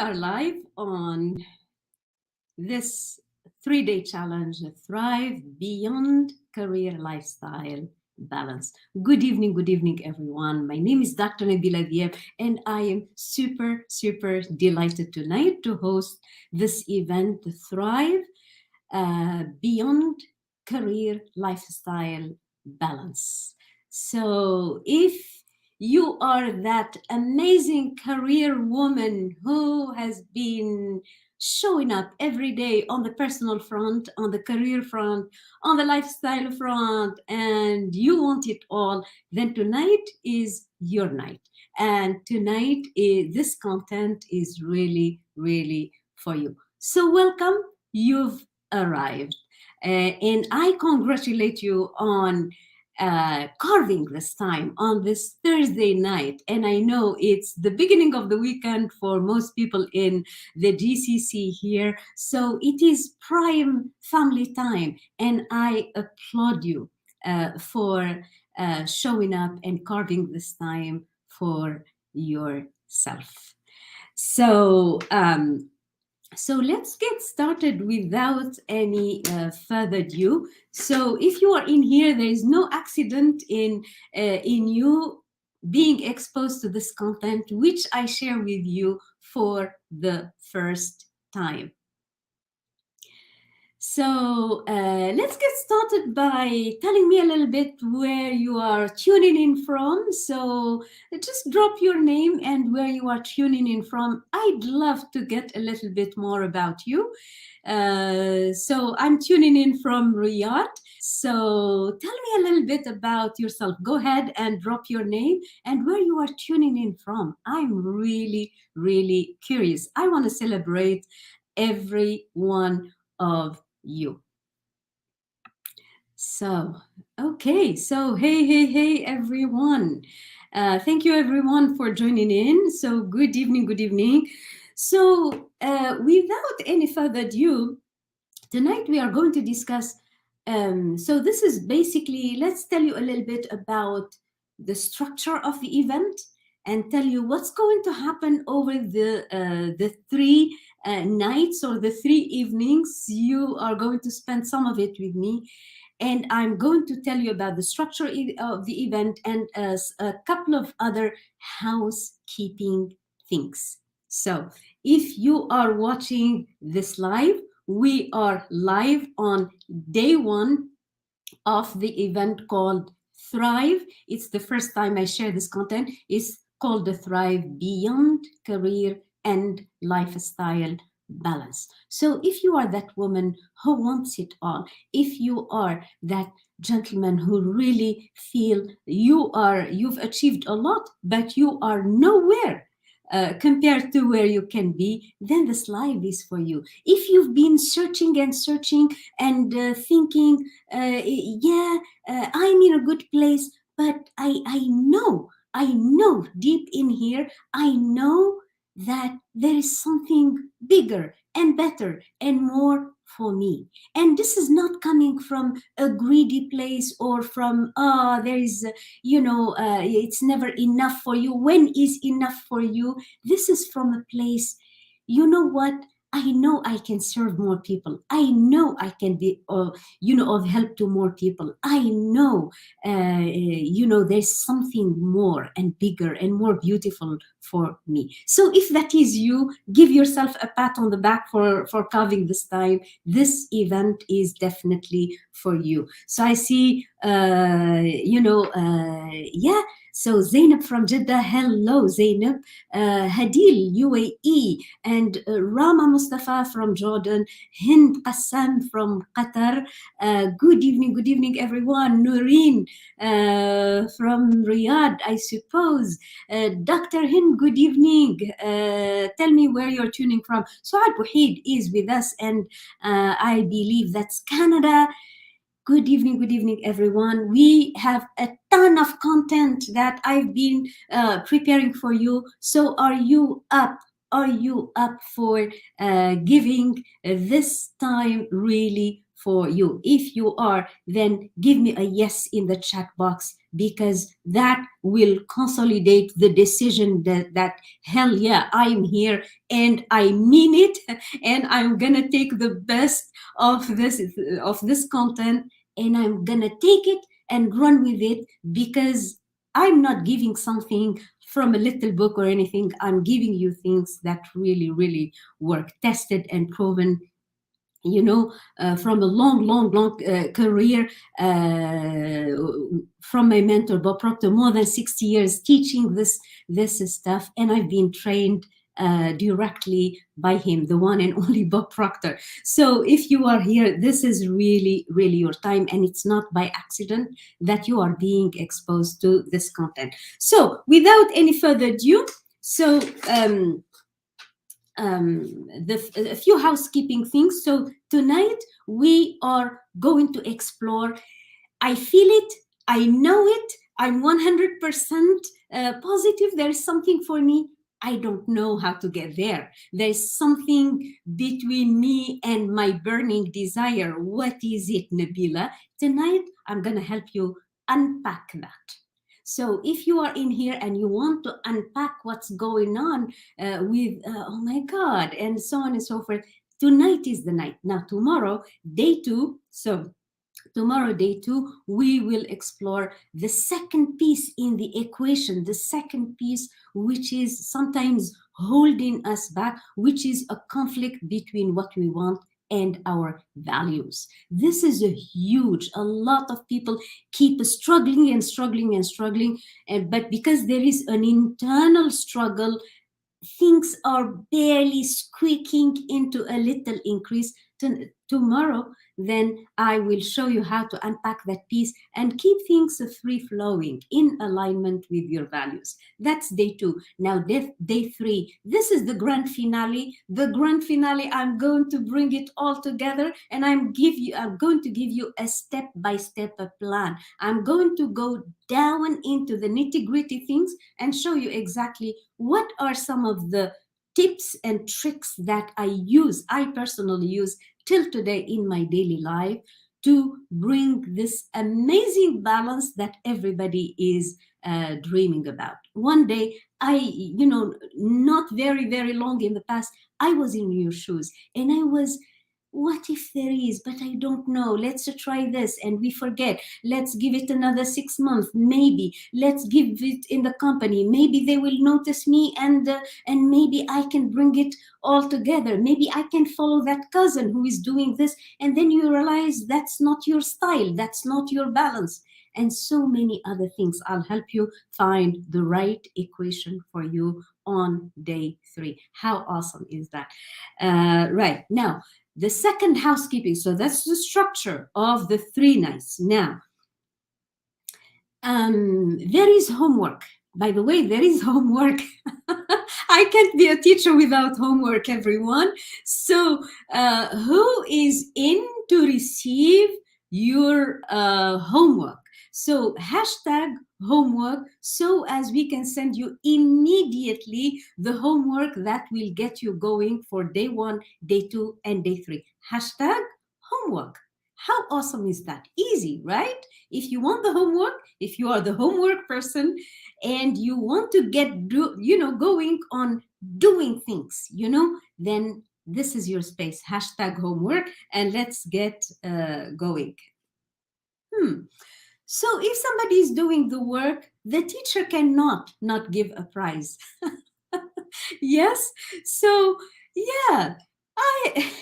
are live on this 3-day challenge, Thrive Beyond Career Lifestyle Balance. Good evening, everyone. My name is Dr. Nadia, and I am super delighted tonight to host this event, Thrive Beyond Career Lifestyle Balance. So if you are that amazing career woman who has been showing up every day on the personal front, on the career front, on the lifestyle front, and you want it all, then tonight is your night. And tonight, this content is really for you. So welcome. You've arrived. And I congratulate you on carving this time on this Thursday night. And I know it's the beginning of the weekend for most people in the GCC here. So it is prime family time. And I applaud you for showing up and carving this time for yourself. So let's get started without any further ado. So if you are in here, there is no accident in you being exposed to this content, which I share with you for the first time. So let's get started by telling me a little bit where you are tuning in from. So just drop your name and where you are tuning in from. I'd love to get a little bit more about you. So I'm tuning in from Riyadh. So tell me a little bit about yourself. Go ahead and drop your name and where you are tuning in from. I'm really curious. I want to celebrate every one of you. So, okay. So, hey, everyone. Thank you, everyone, for joining in. So, good evening. So, without any further ado, tonight we are going to discuss. So, this is basically, let's tell you a little bit about the structure of the event and tell you what's going to happen over the 3 nights or the 3 evenings. You are going to spend some of it with me, and I'm going to tell you about the structure of the event and a couple of other housekeeping things. So if you are watching this live, we are live on day 1 of the event called Thrive. It's the first time I share this content. It's called the Thrive Beyond Career and Lifestyle Balance. So if you are that woman who wants it all, if you are that gentleman who really feel you've achieved a lot, but you are nowhere compared to where you can be, then this live is for you. If you've been searching and thinking, I'm in a good place, but I know deep in here, I know that there is something bigger and better and more for me. And this is not coming from a greedy place or from, there is, it's never enough for you. When is enough for you? This is from a place, you know what? I know I can serve more people. I know I can be, of help to more people. I know, there's something more and bigger and more beautiful for me. So if that is you, give yourself a pat on the back for carving this time. This event is definitely for you. So I see, So Zainab from Jeddah, hello Zainab. Hadil, UAE, and Rama Mustafa from Jordan, Hind Qassam from Qatar. Good evening, everyone. Noreen from Riyadh, I suppose. Dr. Hind, good evening. Tell me where you're tuning from. Suad Wahid is with us, and I believe that's Canada. Good evening, everyone. We have a ton of content that I've been preparing for you. So are you up? Are you up for giving this time really for you. If you are, then give me a yes in the chat box, because that will consolidate the decision that hell yeah, I'm here and I mean it, and I'm gonna take the best of this content, and I'm gonna take it and run with it, because I'm not giving something from a little book or anything. I'm giving you things that really, really work, tested and proven, from a long, long, long career, from my mentor Bob Proctor, more than 60 years teaching this stuff, and I've been trained directly by him, the one and only Bob Proctor. So if you are here, this is really, really your time, and it's not by accident that you are being exposed to this content. So without any further ado, so a few housekeeping things. So tonight we are going to explore. I feel it, I know it, I'm 100% positive there's something for me. I don't know how to get there. There's something between me and my burning desire. What is it, Nabila? Tonight I'm going to help you unpack that. So if you are in here and you want to unpack what's going on with, oh my God, and so on and so forth, tonight is the night. Now, tomorrow, day two. So tomorrow, day two, we will explore the second piece in the equation, the second piece, which is sometimes holding us back, which is a conflict between what we want and our values. This is a huge, a lot of people keep struggling and struggling and struggling, but because there is an internal struggle, things are barely squeaking into a little increase. Tomorrow, then I will show you how to unpack that piece and keep things free flowing in alignment with your values. That's day two. Now, day three, this is the grand finale. The grand finale, I'm going to bring it all together, and I'm going to give you a step-by-step plan. I'm going to go down into the nitty-gritty things and show you exactly what are some of the tips and tricks that I personally use till today in my daily life, to bring this amazing balance that everybody is dreaming about. One day, not very, very long in the past, I was in your shoes, and I was, what if there is, but I don't know. Let's try this, and we forget. Let's give it another 6 months, maybe. Let's give it in the company. Maybe they will notice me, and maybe I can bring it all together. Maybe I can follow that cousin who is doing this, and then you realize that's not your style, that's not your balance, and so many other things. I'll help you find the right equation for you on day three. How awesome is that? Right now, the second housekeeping. So that's the structure of the 3 nights. Now, there is homework. By the way, there is homework. I can't be a teacher without homework, everyone. So, who is in to receive your homework? So, hashtag homework, so as we can send you immediately the homework that will get you going for day one, day two, and day three. Hashtag homework. How awesome is that? Easy, right? If you want the homework, if you are the homework person, and you want to get going on doing things, then this is your space. Hashtag homework, and let's get going. So if somebody is doing the work, the teacher cannot not give a prize. Yes. So yeah, I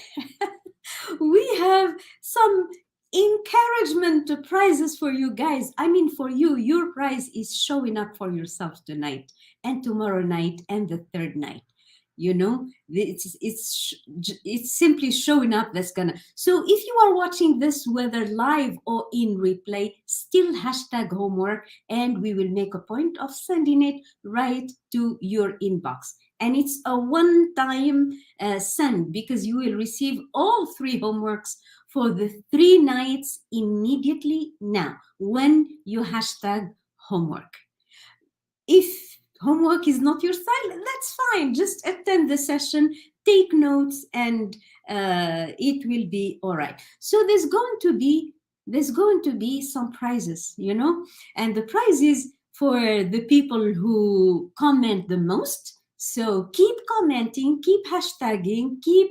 we have some encouragement prizes for you guys. I mean, for you, your prize is showing up for yourself tonight and tomorrow night and the third night. It's simply showing up. That's gonna. So if you are watching this, whether live or in replay, still hashtag homework, and we will make a point of sending it right to your inbox. And it's a one-time send, because you will receive all 3 homeworks for the 3 nights immediately now when you hashtag homework. If homework is not your style, that's fine. Just attend the session, take notes, and it will be all right. So there's going to be some prizes, and the prizes for the people who comment the most. So keep commenting, keep hashtagging, keep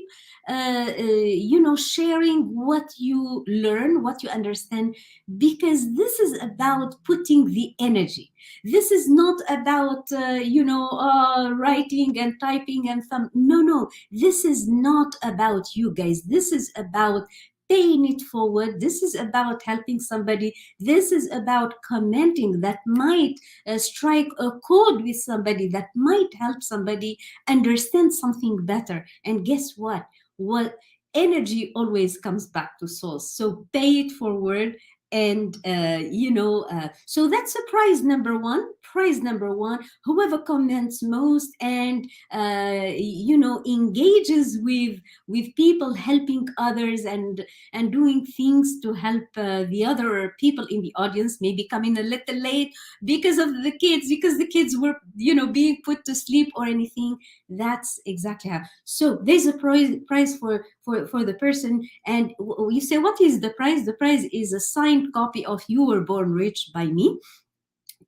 sharing what you learn, what you understand, because this is about putting the energy. This is not about writing and typing and some. No, this is not about you guys. This is about paying it forward. This is about helping somebody. This is about commenting that might strike a chord with somebody, that might help somebody understand something better. And guess what energy always comes back to source. So pay it forward. And so that's a prize number one. Whoever comments most and engages with people, helping others, and doing things to help the other people in the audience, maybe coming a little late because of the kids, because the kids were being put to sleep or anything. That's exactly how. So there's a prize for the person. And you say, what is the prize? The prize is a signed copy of You Were Born Rich by me,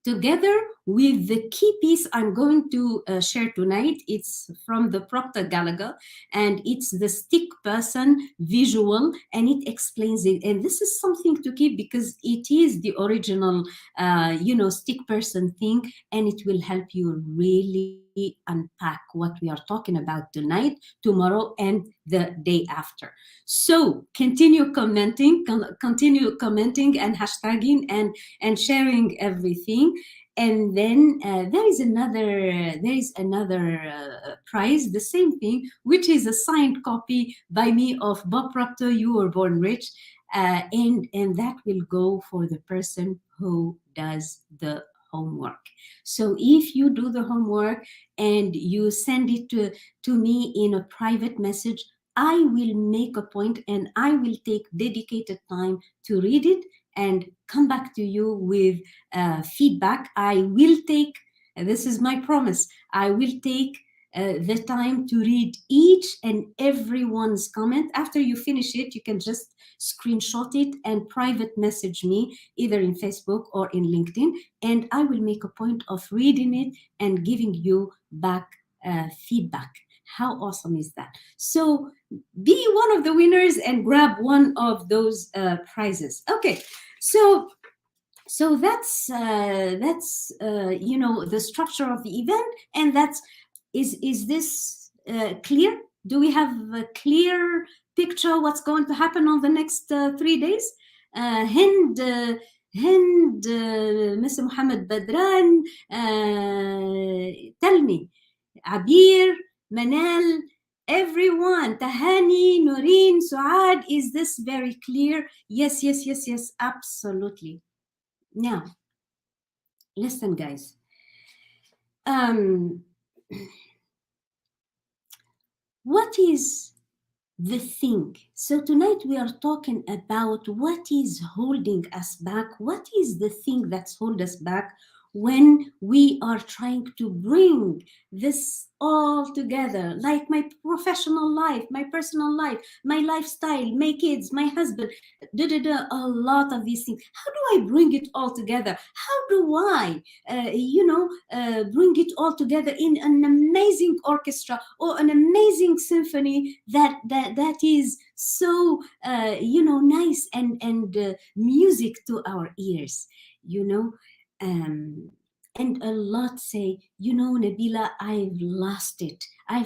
together with the key piece I'm going to share tonight. It's from the Proctor Gallagher, and it's the stick person visual, and it explains it. And this is something to keep because it is the original, stick person thing, and it will help you really unpack what we are talking about tonight, tomorrow, and the day after. So continue commenting and hashtagging and sharing everything. And then there is another prize, the same thing, which is a signed copy by me of Bob Proctor, You Were Born Rich. And that will go for the person who does the homework. So if you do the homework and you send it to me in a private message, I will make a point and I will take dedicated time to read it and come back to you with feedback. I will take, this is my promise, I will take the time to read each and everyone's comment. After you finish it, you can just screenshot it and private message me either in Facebook or in LinkedIn, and I will make a point of reading it and giving you back feedback. How awesome is that? So be one of the winners and grab one of those prizes. Okay, so that's the structure of the event. And that's is this clear? Do we have a clear picture what's going to happen on the next 3 days? Hind, Mr. Mohammed Badran, tell me. Abir, Manal, everyone, Tahani, Noreen, Suad, is this very clear? Yes, absolutely. Now, listen, guys. What is the thing? So tonight we are talking about what is holding us back. What is the thing that's holding us back when we are trying to bring this all together, like my professional life, my personal life, my lifestyle, my kids, my husband, a lot of these things. How do I bring it all together? How do I, bring it all together in an amazing orchestra or an amazing symphony that is so, nice and music to our ears, and a lot say, Nabila, I've lost it. I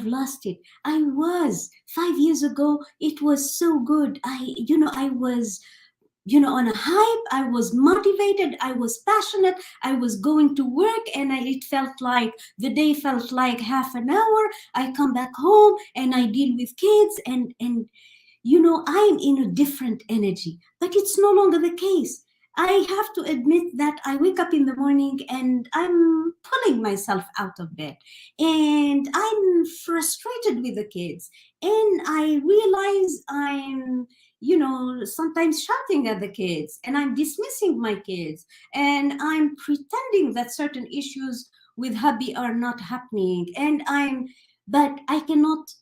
was 5 years ago. It was so good. I was, on a hype. I was motivated. I was passionate. I was going to work, and it felt like the day felt like half an hour. I come back home and I deal with kids, and I'm in a different energy. But it's no longer the case. I have to admit that I wake up in the morning and I'm pulling myself out of bed, and I'm frustrated with the kids, and I realize I'm, sometimes shouting at the kids, and I'm dismissing my kids, and I'm pretending that certain issues with hubby are not happening, but I cannot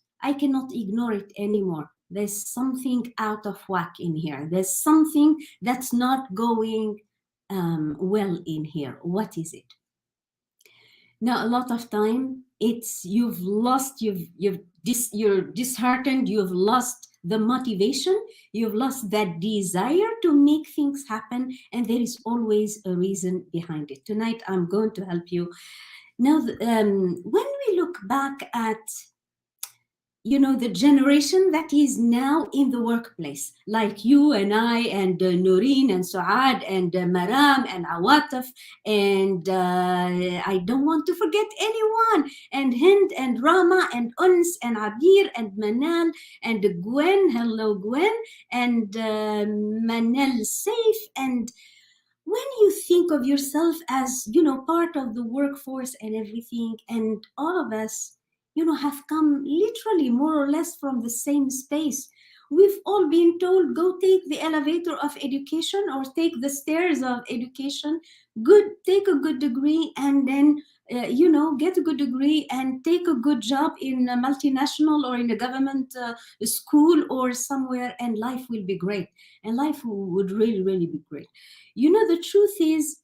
ignore it anymore, there's something out of whack in here. There's something that's not going well in here. What is it? Now, a lot of time, it's you've lost, you're disheartened, you've lost the motivation, you've lost that desire to make things happen, and there is always a reason behind it. Tonight, I'm going to help you. Now, when we look back at the generation that is now in the workplace, like you and I and Noreen and Suad and Maram and Awataf and I don't want to forget anyone, and Hind and Rama and Uns and Abir and Manal and Gwen, hello Gwen, and Manel Saif. And when you think of yourself as part of the workforce and everything, and all of us have come literally more or less from the same space. We've all been told, go take the elevator of education or take the stairs of education, take a good degree, and then get a good degree and take a good job in a multinational or in a government school or somewhere, and life will be great, and life would really, really be great. The truth is,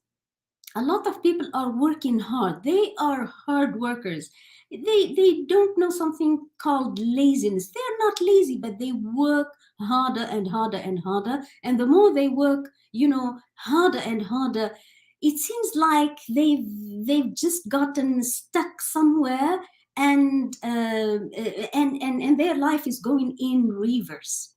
a lot of people are working hard. They are hard workers. They don't know something called laziness. They're not lazy, but they work harder and harder and harder. And the more they work, harder and harder, it seems like they've just gotten stuck somewhere, and and their life is going in reverse.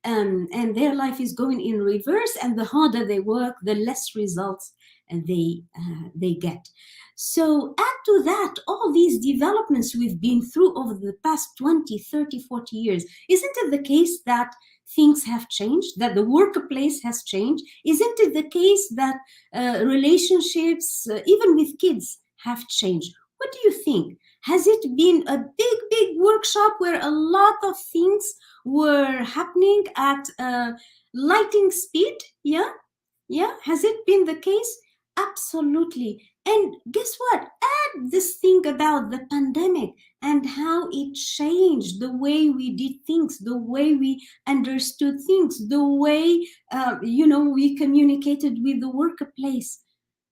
And their life is going in reverse, and the harder they work, the less results and they get. So add to that all these developments we've been through over the past 20, 30, 40 years. Isn't it the case that things have changed, that the workplace has changed? Isn't it the case that relationships, even with kids, have changed? What do you think? Has it been a big, big workshop where a lot of things were happening at lightning speed? Yeah, has it been the case? Absolutely. And guess what? Add this thing about the pandemic and how it changed the way we did things, the way we understood things, the way we communicated with the workplace.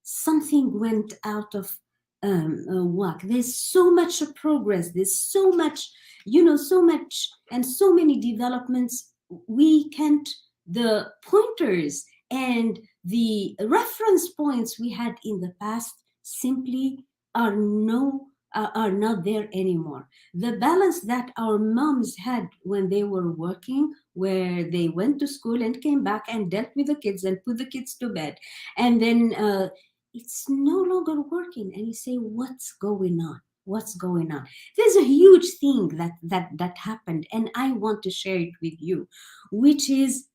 Something went out of whack. There's so much progress. There's so much, so much, and so many developments. We can't, the pointers and the reference points we had in the past simply are not there anymore. The balance that our moms had when they were working, where they went to school and came back and dealt with the kids and put the kids to bed, and then it's no longer working, and you say, what's going on? What's going on? There's a huge thing that happened, and I want to share it with you, which is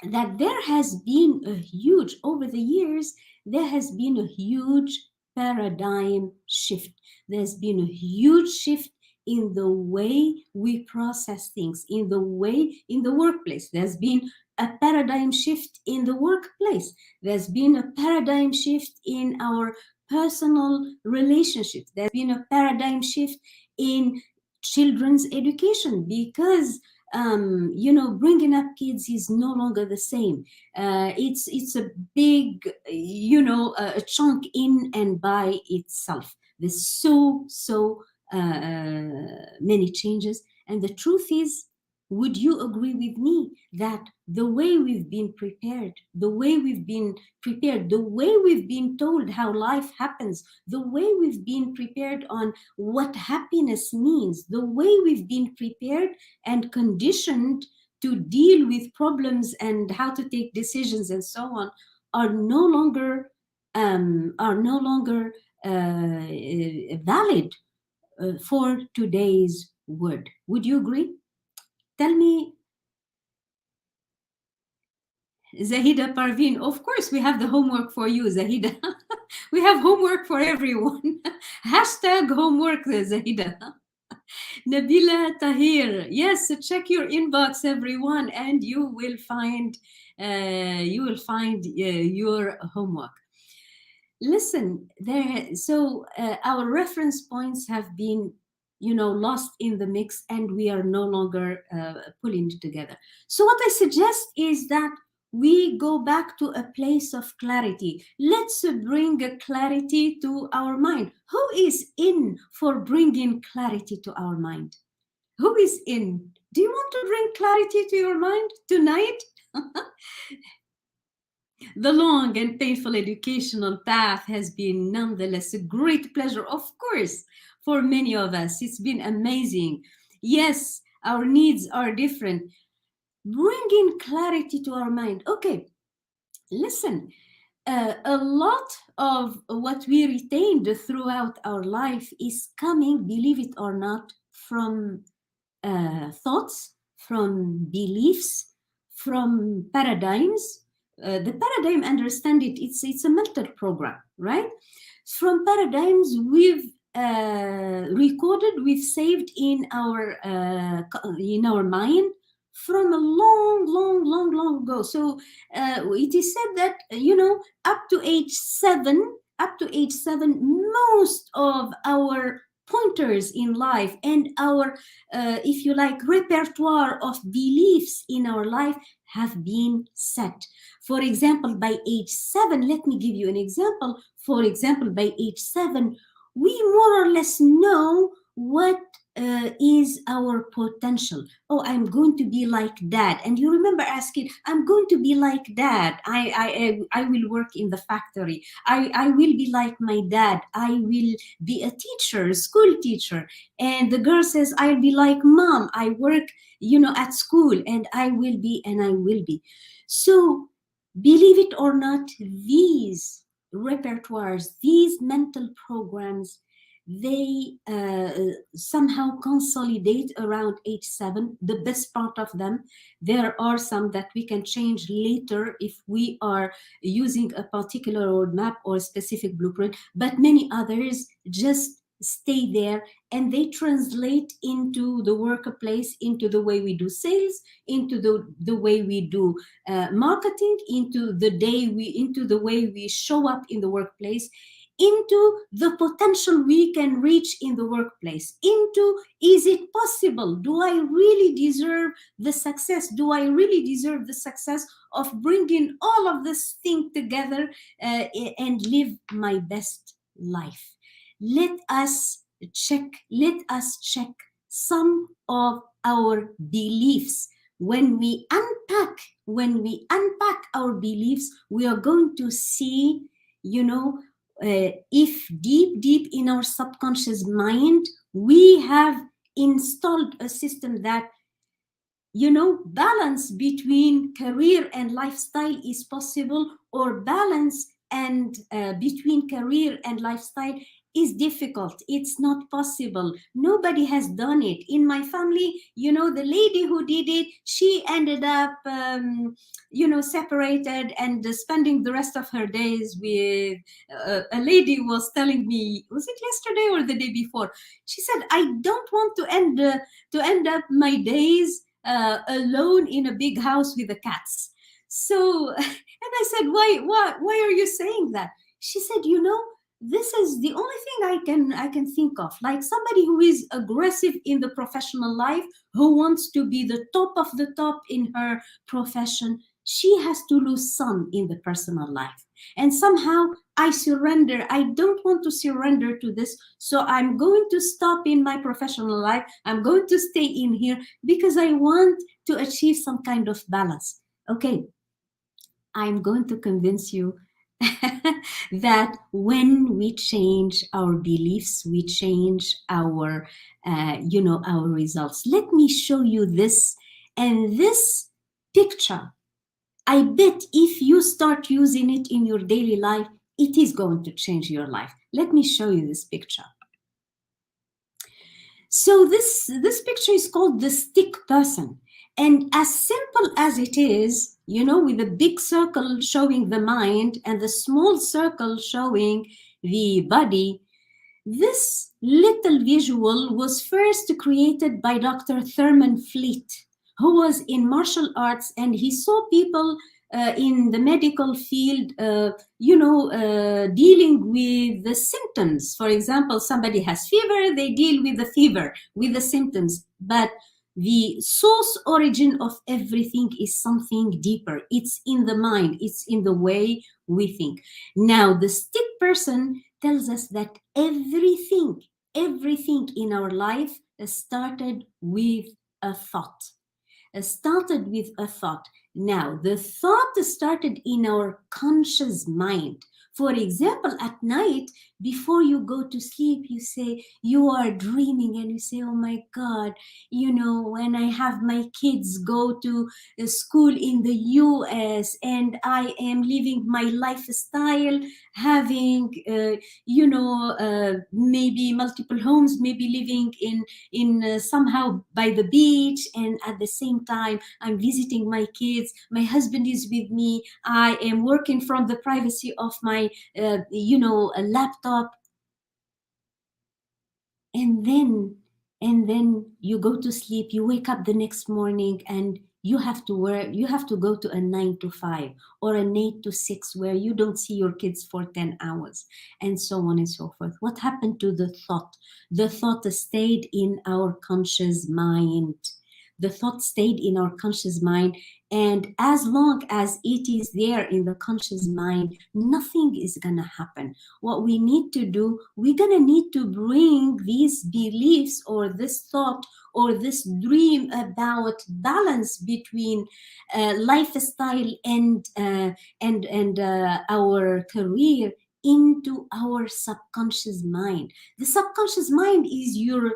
that there has been a huge, over the years, there has been a huge paradigm shift. There's been a huge shift in the way we process things, in the way, in the workplace. There's been a paradigm shift in the workplace. There's been a paradigm shift in our personal relationships. There's been a paradigm shift in children's education, because bringing up kids is no longer the same. It's a big, a chunk in and by itself. There's so many changes, and the truth is, would you agree with me that the way we've been prepared, the way we've been prepared, the way we've been told how life happens, the way we've been prepared on what happiness means, the way we've been prepared and conditioned to deal with problems and how to take decisions and so on, are no longer valid for today's world? Would you agree? Tell me, Zahida Parveen. Of course, we have the homework for you, Zahida. We have homework for everyone. Hashtag homework, Zahida. Nabila Tahir. Yes, check your inbox, everyone, and you will find your homework. Listen, there. So our reference points have been, lost in the mix, and we are no longer pulling it together. So what I suggest is that we go back to a place of clarity. Let's bring a clarity to our mind. Who is in for bringing clarity to our mind? Who is in? Do you want to bring clarity to your mind tonight? The long and painful educational path has been nonetheless a great pleasure, of course, for many of us. It's been amazing. Yes, our needs are different. Bringing clarity to our mind. Okay, listen, a lot of what we retained throughout our life is coming, believe it or not, from thoughts, from beliefs, from paradigms. The paradigm, understand it, it's a mental program, right? From paradigms we've recorded, we've saved in our mind from a long ago. So it is said that up to age seven, most of our pointers in life and our if you like, repertoire of beliefs in our life have been set. For example, by age 7, let me give you an example. For example, by age 7, we more or less know what is our potential. Oh, I'm going to be like dad. And you remember asking, I'm going to be like dad. I will work in the factory. I will be like my dad. I will be a teacher, school teacher. And the girl says, I'll be like mom. I work, at school, and I will be, and I will be. So believe it or not, these repertoires, these mental programs, they somehow consolidate around age 7. The best part of them, there are some that we can change later if we are using a particular roadmap or a specific blueprint, but many others just stay there, and they translate into the workplace, into the way we do sales, into the way we do marketing, into the way we show up in the workplace, into the potential we can reach in the workplace, into, is it possible? Do I really deserve the success? Do I really deserve the success of bringing all of this thing together and live my best life? Let us check some of our beliefs. When we unpack our beliefs, we are going to see, if deep in our subconscious mind we have installed a system that, balance between career and lifestyle is possible, or balance and between career and lifestyle is difficult. It's not possible. Nobody has done it. In my family, the lady who did it, she ended up, separated and spending the rest of her days with a lady was telling me, was it yesterday or the day before? She said, I don't want to end up my days alone in a big house with the cats. So, and I said, why are you saying that? She said, this is the only thing I can think of. Like somebody who is aggressive in the professional life, who wants to be the top of the top in her profession, she has to lose some in the personal life. And somehow I surrender. I don't want to surrender to this. So I'm going to stop in my professional life. I'm going to stay in here because I want to achieve some kind of balance. Okay, I'm going to convince you that when we change our beliefs, we change our, our results. Let me show you this. And this picture, I bet if you start using it in your daily life, it is going to change your life. Let me show you this picture. So this picture is called the stick person. And as simple as it is, with a big circle showing the mind and the small circle showing the body, this little visual was first created by Dr. Thurman Fleet, who was in martial arts, and he saw people in the medical field, dealing with the symptoms. For example, somebody has fever, they deal with the fever, with the symptoms. But the source origin of everything is something deeper. It's in the mind, it's in the way we think. Now, the stick person tells us that everything in our life started with a thought. Started with a thought. Now, the thought started in our conscious mind. For example, at night, before you go to sleep, you say, you are dreaming and you say, oh my God, when I have my kids go to school in the US and I am living my lifestyle, having, maybe multiple homes, maybe living in somehow by the beach, and at the same time I'm visiting my kids, my husband is with me, I am working from the privacy of my a laptop. And then you go to sleep, you wake up the next morning, and you have to go to a 9 to 5 or an 8 to 6 where you don't see your kids for 10 hours, and so on and so forth. What happened to the thought? The thought stayed in our conscious mind. The thought stayed in our conscious mind, and as long as it is there in the conscious mind, nothing is gonna happen. What we need to do, we're gonna need to bring these beliefs or this thought or this dream about balance between lifestyle and our career into our subconscious mind. The subconscious mind is your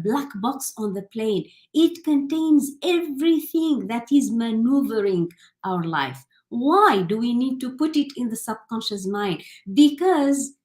black box on the plane. It contains everything that is maneuvering our life. Why do we need to put it in the subconscious mind? Because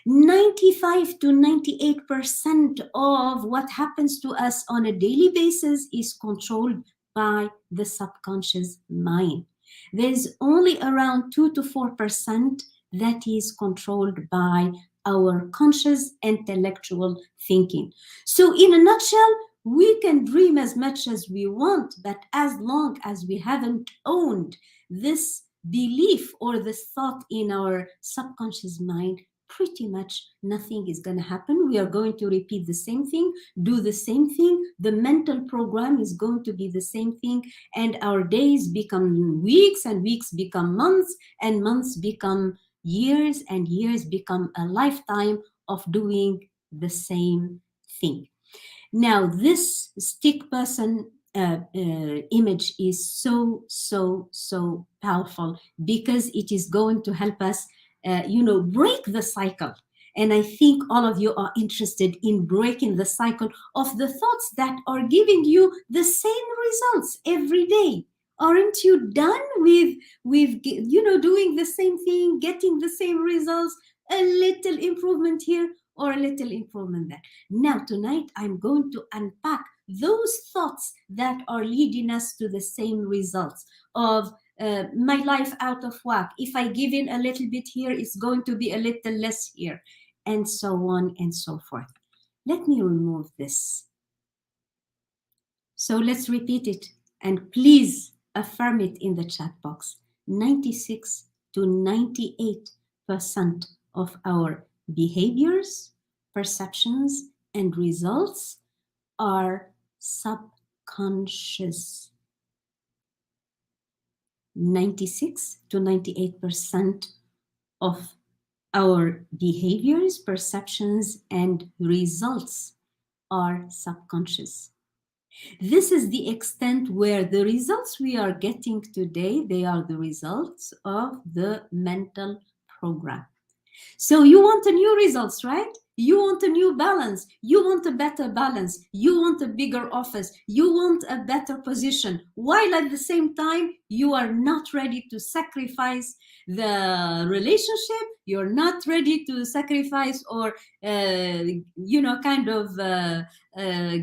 95 to 98% of what happens to us on a daily basis is controlled by the subconscious mind. There's only around 2 to 4% that is controlled by our conscious intellectual thinking. So, in a nutshell, we can dream as much as we want, but as long as we haven't owned this belief or this thought in our subconscious mind, pretty much nothing is going to happen. We are going to repeat the same thing, do the same thing. The mental program is going to be the same thing, and our days become weeks, and weeks become months, and months become years, and years become a lifetime of doing the same thing. Now, this stick person image is so powerful, because it is going to help us, break the cycle. And I think all of you are interested in breaking the cycle of the thoughts that are giving you the same results every day. Aren't you done with doing the same thing, getting the same results, a little improvement here or a little improvement there? Now, tonight, I'm going to unpack those thoughts that are leading us to the same results of my life out of whack. If I give in a little bit here, it's going to be a little less here, and so on and so forth. Let me remove this. So let's repeat it, and please affirm it in the chat box. 96 to 98% of our behaviors, perceptions, and results are subconscious. 96 to 98% of our behaviors, perceptions, and results are subconscious. This is the extent where the results we are getting today, they are the results of the mental program. So you want a new results, right? You want a new balance. You want a better balance. You want a bigger office. You want a better position, while at the same time, you are not ready to sacrifice the relationship. You're not ready to sacrifice or,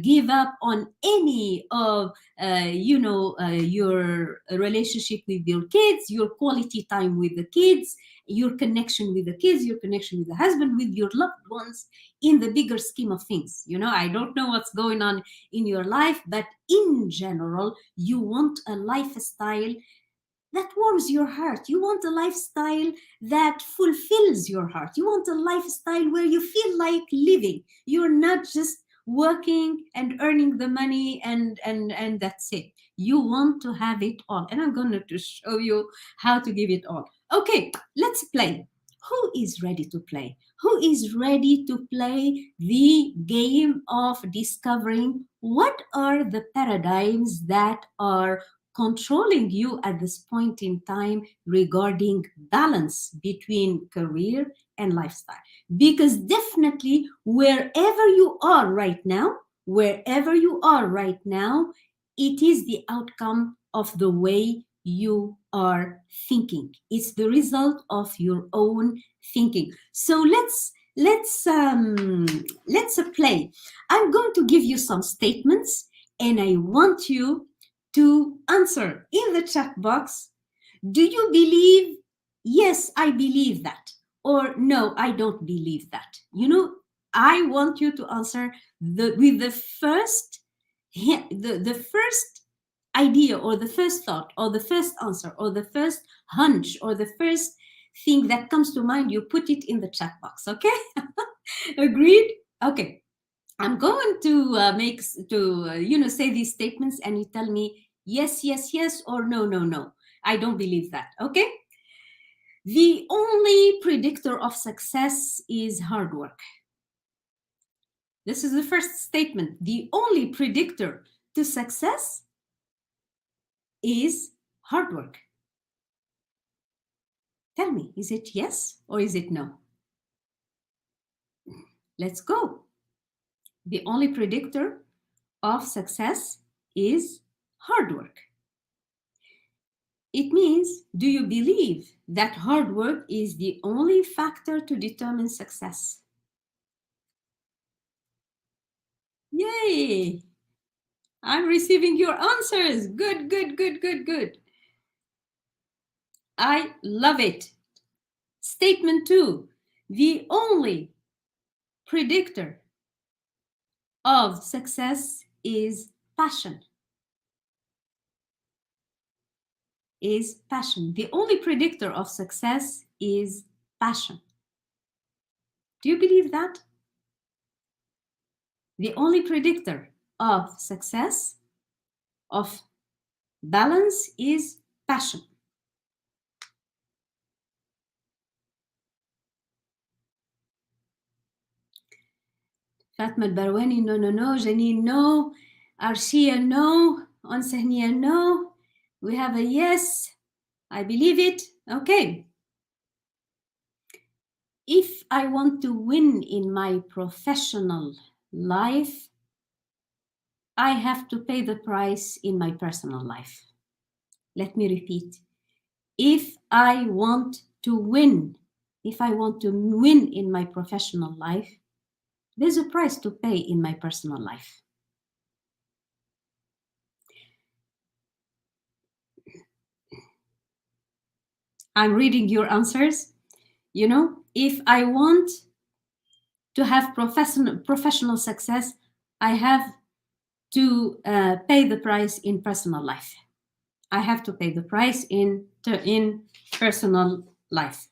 give up on any of, your relationship with your kids, your quality time with the kids, your connection with the kids, your connection with the husband, with your loved ones, in the bigger scheme of things. I don't know what's going on in your life, but in general, you want a lifestyle that warms your heart. You want a lifestyle that fulfills your heart. You want a lifestyle where you feel like living. You're not just working and earning the money and that's it. You want to have it all. And I'm going to show you how to give it all. Okay, let's play. Who is ready to play? Who is ready to play the game of discovering what are the paradigms that are controlling you at this point in time regarding balance between career and lifestyle? Because definitely wherever you are right now, it is the outcome of the way you are thinking. It's the result of your own thinking. So let's play. I'm going to give you some statements, and I want you to answer in the chat box. Do you believe, yes, I believe that, or no, I don't believe that? I want you to answer with the first the first idea, or the first thought, or the first answer, or the first hunch, or the first thing that comes to mind. You put it in the chat box, okay? Agreed? Okay. I'm going to say these statements, and you tell me yes, yes, yes, or no, no, no. I don't believe that. Okay. The only predictor of success is hard work. This is the first statement. The only predictor to success is hard work. Tell me, is it yes or is it no? Let's go. The only predictor of success is hard work. It means, do you believe that hard work is the only factor to determine success? Yay! I'm receiving your answers. Good, good, good, good, good. I love it. Statement 2. The only predictor of success is passion. Is passion. The only predictor of success is passion. Do you believe that? The only predictor of success, of balance, is passion. Fatma Barwani, no, no, no. Janine, no. Arshia, no. Ansahnia, no. We have a yes. I believe it. Okay. If I want to win in my professional life, I have to pay the price in my personal life. Let me repeat. If I want to win in my professional life, there's a price to pay in my personal life. I'm reading your answers. If I want to have professional success, I have to pay the price in personal life. I have to pay the price in personal life.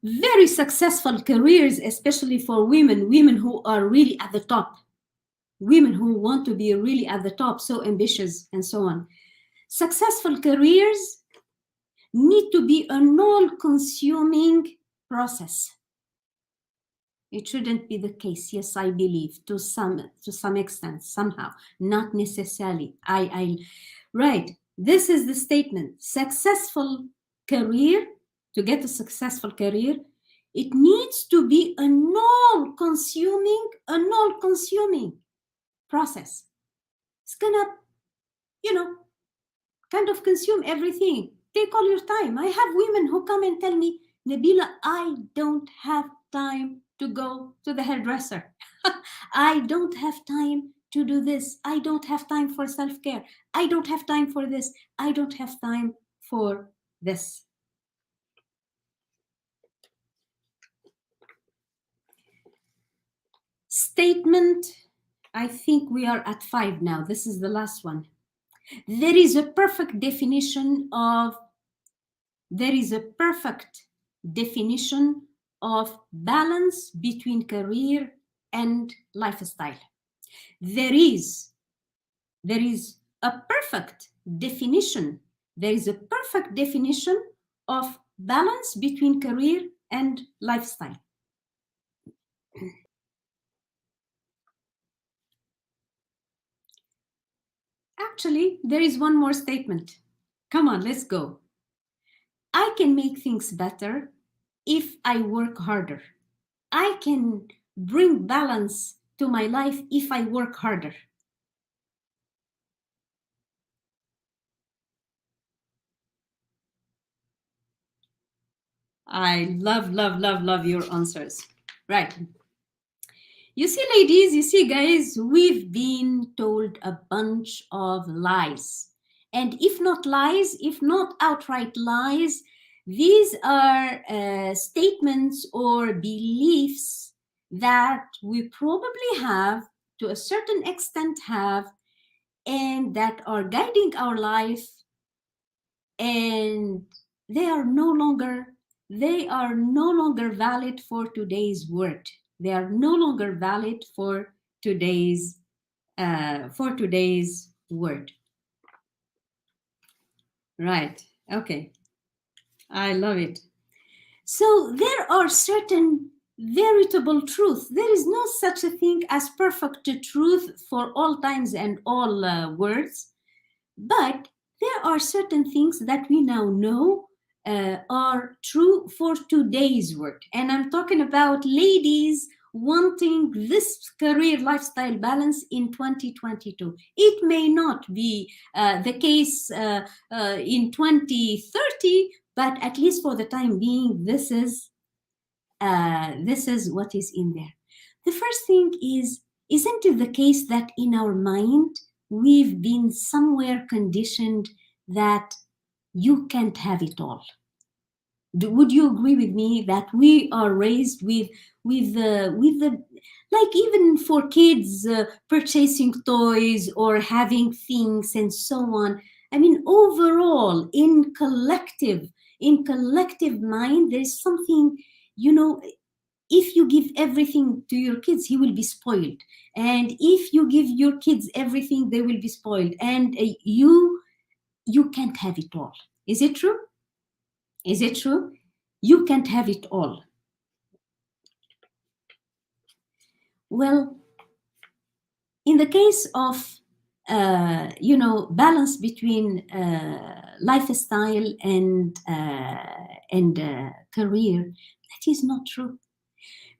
Very successful careers, especially for women who are really at the top, women who want to be really at the top, so ambitious and so on. Successful careers need to be an all-consuming process. It shouldn't be the case. Yes, I believe to some extent, somehow, not necessarily. Right. This is the statement. Successful career, to get a successful career, it needs to be an all-consuming process. It's gonna, kind of consume everything. Take all your time. I have women who come and tell me, Nabila, I don't have time to go to the hairdresser. I don't have time to do this. I don't have time for self-care. I don't have time for this. I don't have time for this. Statement I think we are at 5 now. This is the last one. There is a perfect definition of there is a perfect definition of balance between career and lifestyle. There is there is a perfect definition. There is a perfect definition of balance between career and lifestyle. Actually, there is one more statement. Come on, let's go. I can make things better if I work harder. I can bring balance to my life if I work harder. I love, love, love, love your answers. Right. You see, ladies, you see, guys, we've been told a bunch of lies. And if not outright lies, these are statements or beliefs that we probably have, to a certain extent, have, and that are guiding our life, and they are no longer valid for today's world. They are no longer valid for today's word. Right. Okay. I love it. So there are certain veritable truths. There is no such a thing as perfect truth for all times and all words, but there are certain things that we now know are true for today's work. And I'm talking about ladies wanting this career lifestyle balance in 2022. It may not be the case in 2030, but at least for the time being, this is what is in there. The first thing is, isn't it the case that in our mind we've been somewhere conditioned that you can't have it all? Would you agree with me that we are raised with the like, even for kids, purchasing toys or having things and so on? I mean, overall, in collective mind, there's something, you know, if you give everything to your kids, he will be spoiled, and if you give your kids everything, they will be spoiled, and you can't have it all. Is it true? Is it true? You can't have it all. Well, in the case of balance between lifestyle and career, that is not true.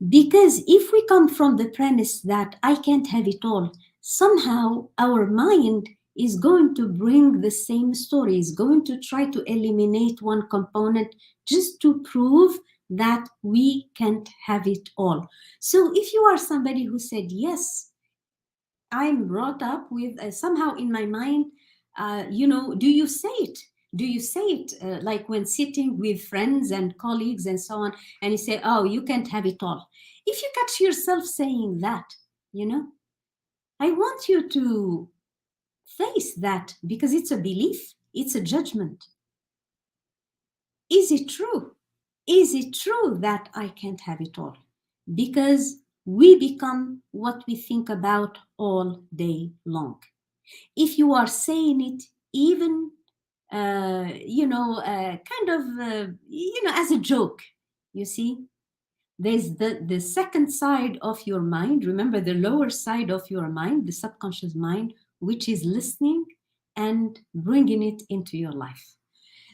Because if we come from the premise that I can't have it all, somehow our mind is going to bring the same story, is going to try to eliminate one component just to prove that we can't have it all. So if you are somebody who said, yes, I'm brought up with somehow in my mind, do you say it? Do you say it like when sitting with friends and colleagues and so on, and you say, oh, you can't have it all? If you catch yourself saying that, you know, I want you to face that, because it's a belief, it's a judgment. Is it true? Is it true that I can't have it all? Because we become what we think about all day long. If you are saying it, even kind of as a joke, you see, there's the second side of your mind. Remember, the lower side of your mind, the subconscious mind, which is listening and bringing it into your life.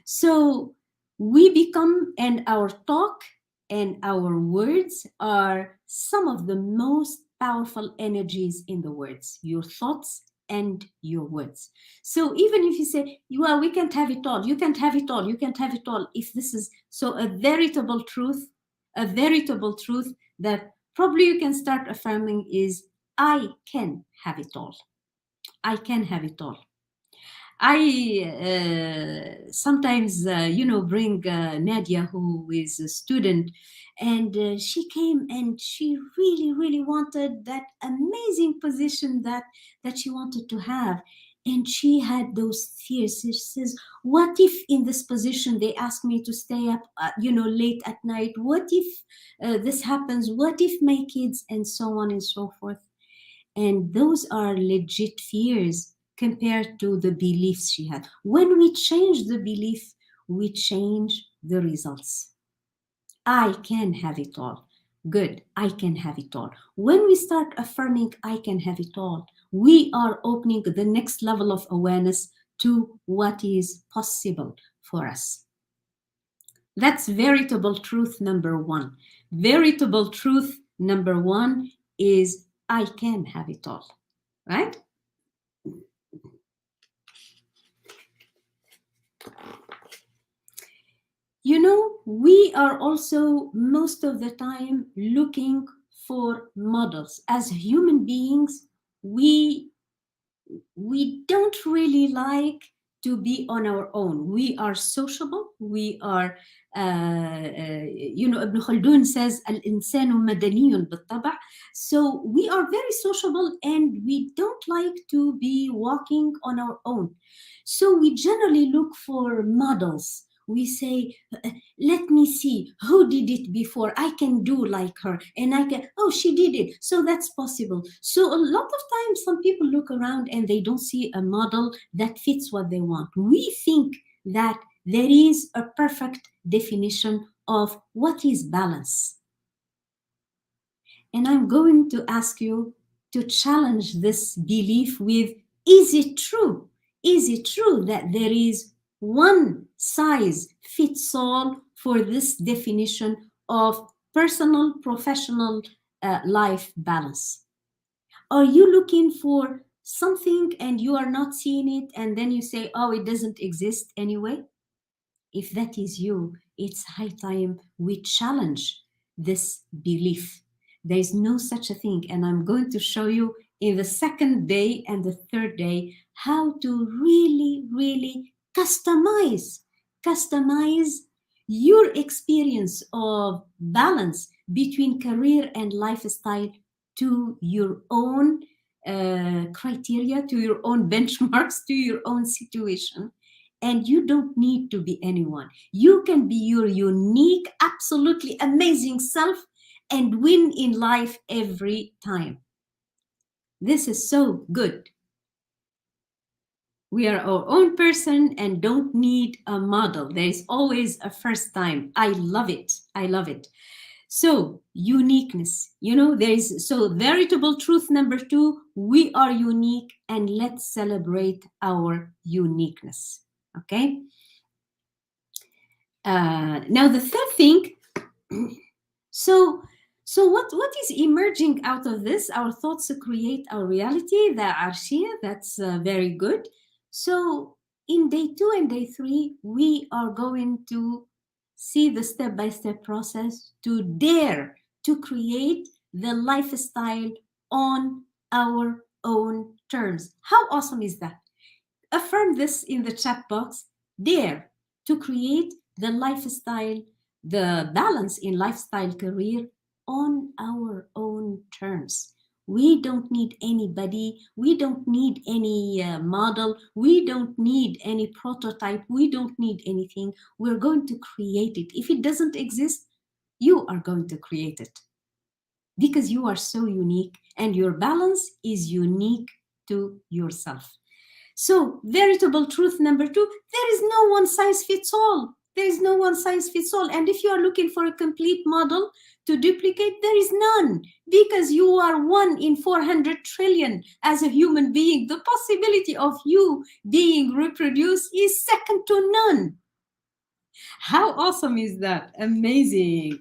So we become, and our talk and our words are some of the most powerful energies in the words, your thoughts and your words. So even if you say, well, we can't have it all, you can't have it all, you can't have it all, if this is so a veritable truth that probably you can start affirming is, I can have it all. I can have it all. I sometimes, bring Nadia, who is a student, and she came and she really, really wanted that amazing position that she wanted to have. And she had those fears. She says, "What if in this position they ask me to stay up, late at night? What if this happens? What if my kids?" And so on and so forth. And those are legit fears compared to the beliefs she had. When we change the belief, we change the results. I can have it all. Good, I can have it all. When we start affirming, I can have it all, we are opening the next level of awareness to what is possible for us. That's veritable truth number one. Veritable truth number one is I can have it all, right? We are also most of the time looking for models. As human beings, we don't really like to be on our own. We are sociable. We are, Ibn Khaldun says, "Al-insanu madaniyun بالطبع." So we are very sociable and we don't like to be walking on our own. So we generally look for models. We say, let me see who did it before. I can do like her. And I can, oh, she did it. So that's possible. So a lot of times some people look around and they don't see a model that fits what they want. We think that there is a perfect definition of what is balance. And I'm going to ask you to challenge this belief with, is it true? Is it true that there is one size fits all for this definition of personal, professional life balance? Are you looking for something and you are not seeing it, and then you say, oh, it doesn't exist anyway? If that is you, it's high time we challenge this belief. There is no such a thing. And I'm going to show you in the second day and the third day how to really, really customize your experience of balance between career and lifestyle to your own criteria, to your own benchmarks, to your own situation. And you don't need to be anyone. You can be your unique, absolutely amazing self and win in life every time. This is so good. We are our own person and don't need a model. There is always a first time. I love it. I love it. So, uniqueness, there is, so veritable truth number two, we are unique and let's celebrate our uniqueness. Okay. Now the third thing, so what is emerging out of this? Our thoughts create our reality. The arshia, that's very good. So in day 2 and day 3, we are going to see the step-by-step process to dare to create the lifestyle on our own terms. How awesome is that? Affirm this in the chat box. Dare to create the lifestyle, the balance in lifestyle career on our own terms. We don't need anybody. We don't need any model. We don't need any prototype. We don't need anything. We're going to create it. If it doesn't exist, you are going to create it because you are so unique and your balance is unique to yourself. So, veritable truth number two, there is no one size fits all. There is no one size fits all. And if you are looking for a complete model to duplicate, there is none, because you are 1 in 400 trillion as a human being. The possibility of you being reproduced is second to none. How awesome is that? Amazing.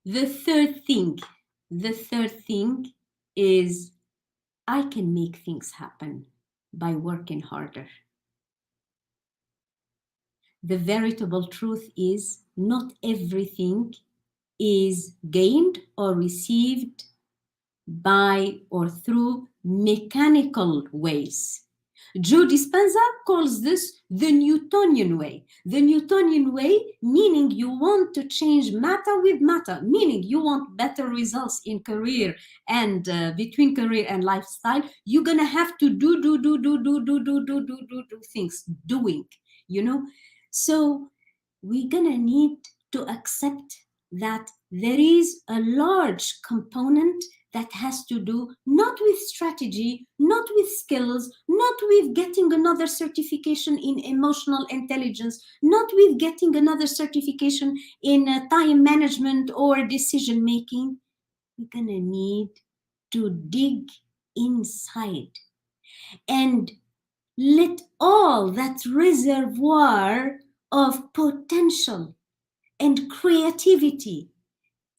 The third thing is I can make things happen by working harder. The veritable truth is not everything is gained or received by or through mechanical ways. Joe Dispenza calls this the Newtonian way. The Newtonian way, meaning you want to change matter with matter, meaning you want better results in career and between career and lifestyle. You're gonna have to do things, doing, you know. So we're gonna need to accept that there is a large component that has to do not with strategy, not with skills, not with getting another certification in emotional intelligence, not with getting another certification in time management or decision making. We're gonna need to dig inside and let all that reservoir of potential and creativity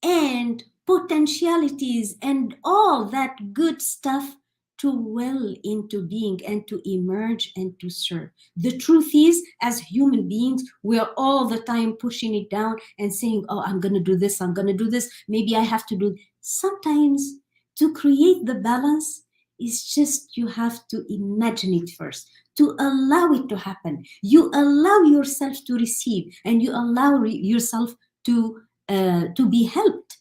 and potentialities and all that good stuff to well into being and to emerge and to serve. The truth is, as human beings, we are all the time pushing it down and saying, oh, I'm going to do this, I'm going to do this, maybe I have to do. Sometimes to create the balance is just you have to imagine it first, to allow it to happen. You allow yourself to receive and you allow yourself to be helped.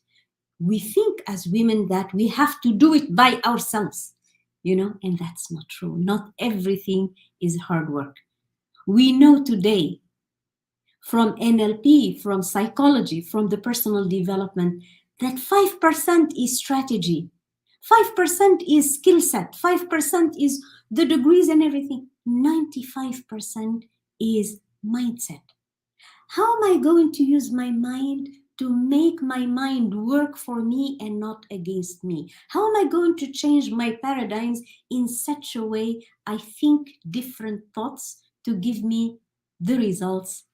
We think as women that we have to do it by ourselves, and that's not true. Not everything is hard work. We know today from NLP, from psychology, from the personal development, that 5% is strategy, 5% is skill set, 5% is the degrees and everything, 95% is mindset. How am I going to use my mind to make my mind work for me and not against me? How am I going to change my paradigms in such a way I think different thoughts to give me the results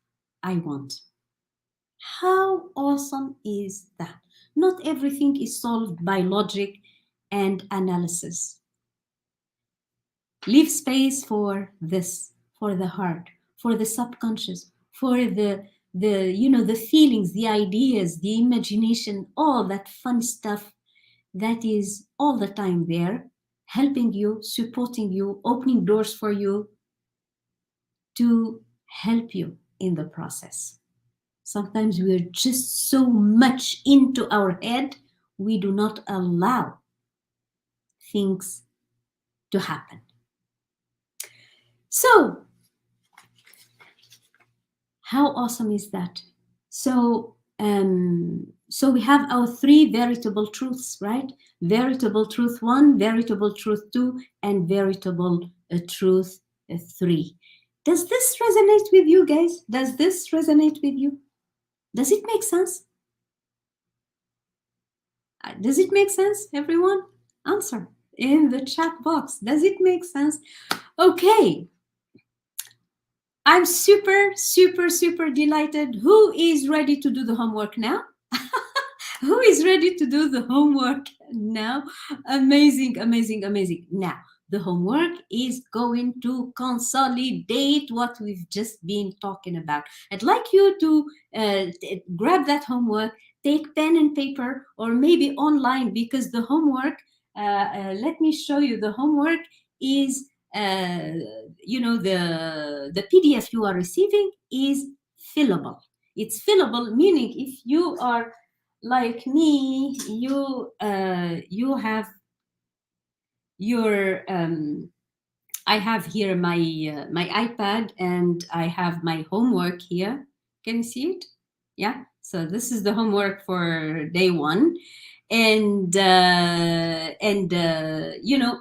I want? How awesome is that? Not everything is solved by logic and analysis. Leave space for this, for the heart, for the subconscious, for the feelings, the ideas, the imagination, all that fun stuff that is all the time there, helping you, supporting you, opening doors for you to help you in the process. Sometimes we're just so much into our head, we do not allow things to happen. So, how awesome is that? So we have our 3 veritable truths, right? Veritable truth 1, veritable truth 2, and veritable truth 3. Does this resonate with you guys? Does this resonate with you? Does it make sense? Does it make sense, everyone? Answer in the chat box. Does it make sense? Okay. I'm super, super, super delighted. Who is ready to do the homework now? Who is ready to do the homework now? Amazing, amazing, amazing. Now, the homework is going to consolidate what we've just been talking about. I'd like you to grab that homework, take pen and paper, or maybe online, because the homework, let me show you, the homework is the PDF you are receiving is fillable. It's fillable, meaning if you are like me, you have your I have here my my iPad, and I have my homework here. Can you see it? Yeah. So this is the homework for day 1. And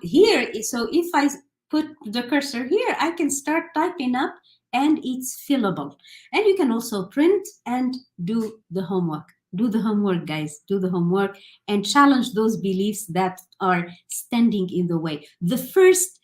here, so if I put the cursor here, I can start typing up and it's fillable. And you can also print and do the homework. Do the homework, guys. Do the homework and challenge those beliefs that are standing in the way. The first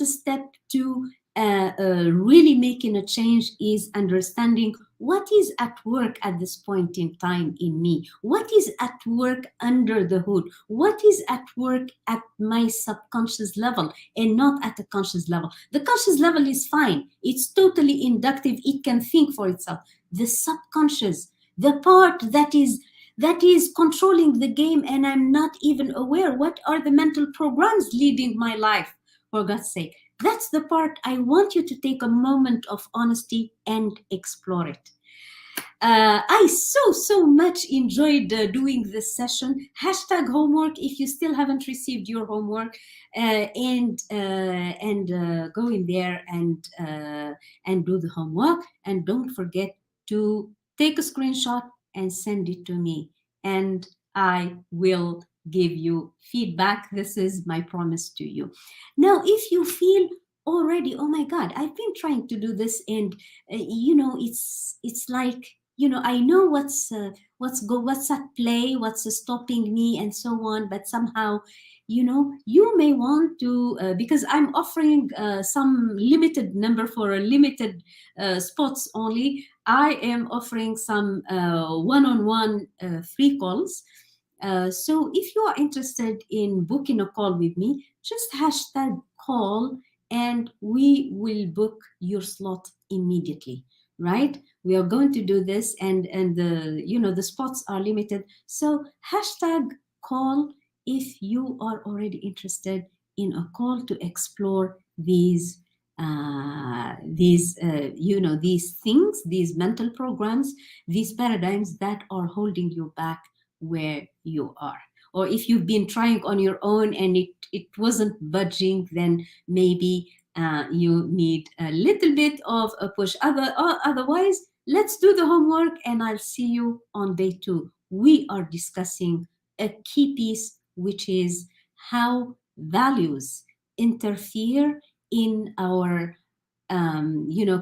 step to really making a change is understanding what is at work at this point in time in me. What is at work under the hood? What is at work at my subconscious level and not at the conscious level? The conscious level is fine. It's totally inductive. It can think for itself. The subconscious, the part that is that is controlling the game and I'm not even aware. What are the mental programs leading my life? For God's sake. That's the part I want you to take a moment of honesty and explore it. I so much enjoyed doing this session. Hashtag homework if you still haven't received your homework, and go in there and do the homework. And don't forget to take a screenshot and send it to me, and I will give you feedback. This is my promise to you. Now, if you feel already, oh my God, I've been trying to do this, and it's like, I know what's at play, what's stopping me, and so on. But somehow, you may want to, because I'm offering some limited number for a limited spots only. I am offering some one-on-one free calls. So if you are interested in booking a call with me, just hashtag call, and we will book your slot immediately. Right? We are going to do this, and the spots are limited. So hashtag call if you are already interested in a call to explore these things, these mental programs, these paradigms that are holding you back where you are. Or if you've been trying on your own and it wasn't budging, then maybe you need a little bit of a push. Otherwise, let's do the homework, and I'll see you on day 2. We are discussing a key piece, which is how values interfere in our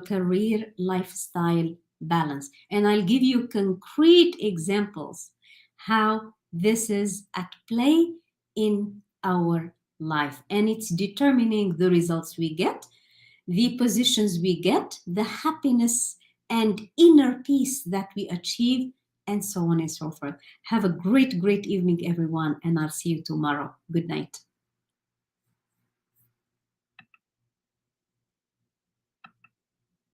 career lifestyle balance. And I'll give you concrete examples how this is at play in our life, and it's determining the results we get, the positions we get, the happiness and inner peace that we achieve, and so on and so forth. Have a great evening, everyone, and I'll see you tomorrow. Good night.